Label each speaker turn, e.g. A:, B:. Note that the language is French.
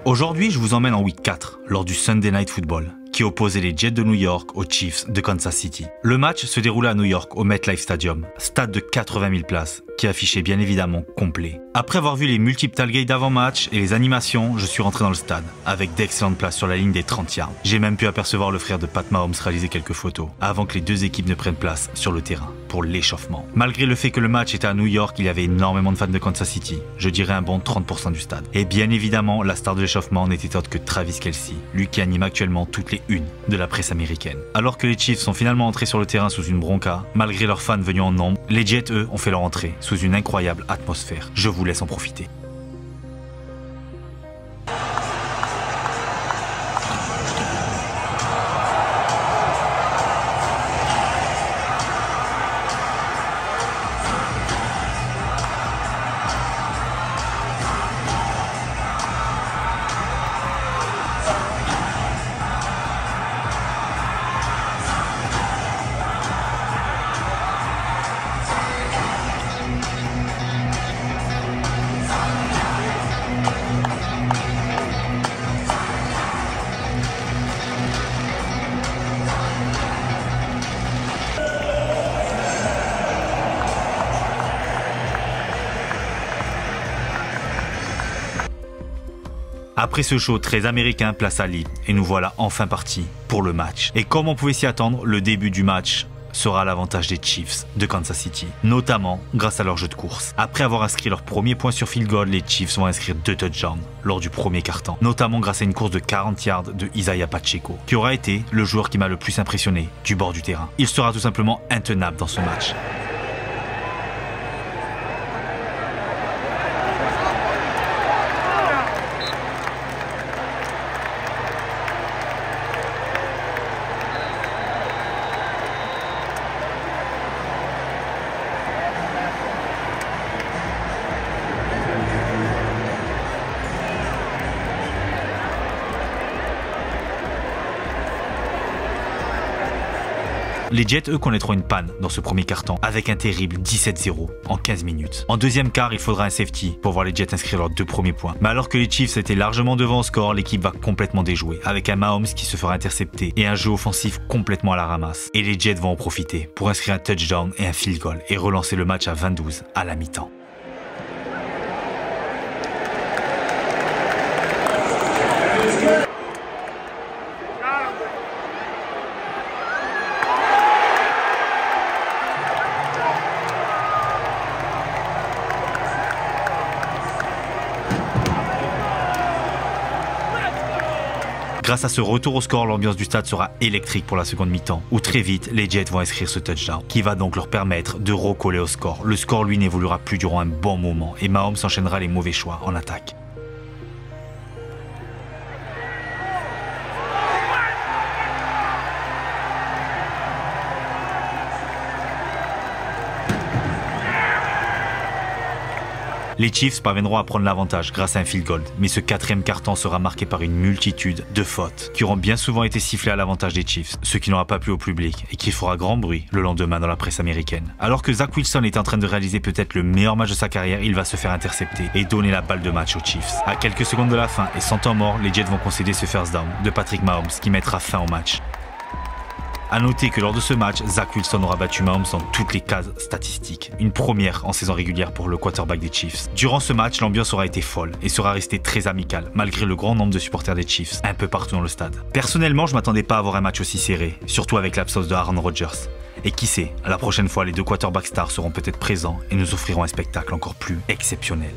A: Aujourd'hui, je vous emmène en Week 4, lors du Sunday Night Football, qui opposait les Jets de New York aux Chiefs de Kansas City. Le match se déroulait à New York, au MetLife Stadium, stade de 80 000 places, qui affichait bien évidemment complet. Après avoir vu les multiples tailgates d'avant-match et les animations, je suis rentré dans le stade, avec d'excellentes places sur la ligne des 30 yards. J'ai même pu apercevoir le frère de Pat Mahomes réaliser quelques photos, avant que les deux équipes ne prennent place sur le terrain, pour l'échauffement. Malgré le fait que le match était à New York, il y avait énormément de fans de Kansas City, je dirais un bon 30% du stade. Et bien évidemment, la star de l'échauffement n'était autre que Travis Kelce, lui qui anime actuellement toutes les unes de la presse américaine. Alors que les Chiefs sont finalement entrés sur le terrain sous une bronca, malgré leurs fans venus en nombre, les Jets, eux, ont fait leur entrée sous une incroyable atmosphère. Je vous laisse en profiter. Après ce show très américain, place à Lee, et nous voilà enfin partis pour le match. Et comme on pouvait s'y attendre, le début du match sera à l'avantage des Chiefs de Kansas City, notamment grâce à leur jeu de course. Après avoir inscrit leur premier point sur field goal, les Chiefs vont inscrire 2 touchdowns lors du premier quart-temps, notamment grâce à une course de 40 yards de Isaiah Pacheco, qui aura été le joueur qui m'a le plus impressionné du bord du terrain. Il sera tout simplement intenable dans ce match. Les Jets, eux, connaîtront une panne dans ce premier quart-temps, avec un terrible 17-0 en 15 minutes. En deuxième quart, il faudra un safety pour voir les Jets inscrire leurs 2 premiers points. Mais alors que les Chiefs étaient largement devant au score, l'équipe va complètement déjouer, avec un Mahomes qui se fera intercepter et un jeu offensif complètement à la ramasse. Et les Jets vont en profiter pour inscrire un touchdown et un field goal et relancer le match à 20-12 à la mi-temps. Grâce à ce retour au score, l'ambiance du stade sera électrique pour la seconde mi-temps, où très vite, les Jets vont inscrire ce touchdown, qui va donc leur permettre de recoller au score. Le score, lui, n'évoluera plus durant un bon moment, et Mahomes enchaînera les mauvais choix en attaque. Les Chiefs parviendront à prendre l'avantage grâce à un field goal, mais ce quatrième quart-temps sera marqué par une multitude de fautes qui auront bien souvent été sifflées à l'avantage des Chiefs, ce qui n'aura pas plu au public et qui fera grand bruit le lendemain dans la presse américaine. Alors que Zach Wilson est en train de réaliser peut-être le meilleur match de sa carrière, il va se faire intercepter et donner la balle de match aux Chiefs. À quelques secondes de la fin et sans temps mort, les Jets vont concéder ce first down de Patrick Mahomes qui mettra fin au match. A noter que lors de ce match, Zach Wilson aura battu Mahomes dans toutes les cases statistiques. Une première en saison régulière pour le quarterback des Chiefs. Durant ce match, l'ambiance aura été folle et sera restée très amicale, malgré le grand nombre de supporters des Chiefs, un peu partout dans le stade. Personnellement, je m'attendais pas à avoir un match aussi serré, surtout avec l'absence de Aaron Rodgers. Et qui sait, la prochaine fois, les 2 quarterbacks stars seront peut-être présents et nous offriront un spectacle encore plus exceptionnel.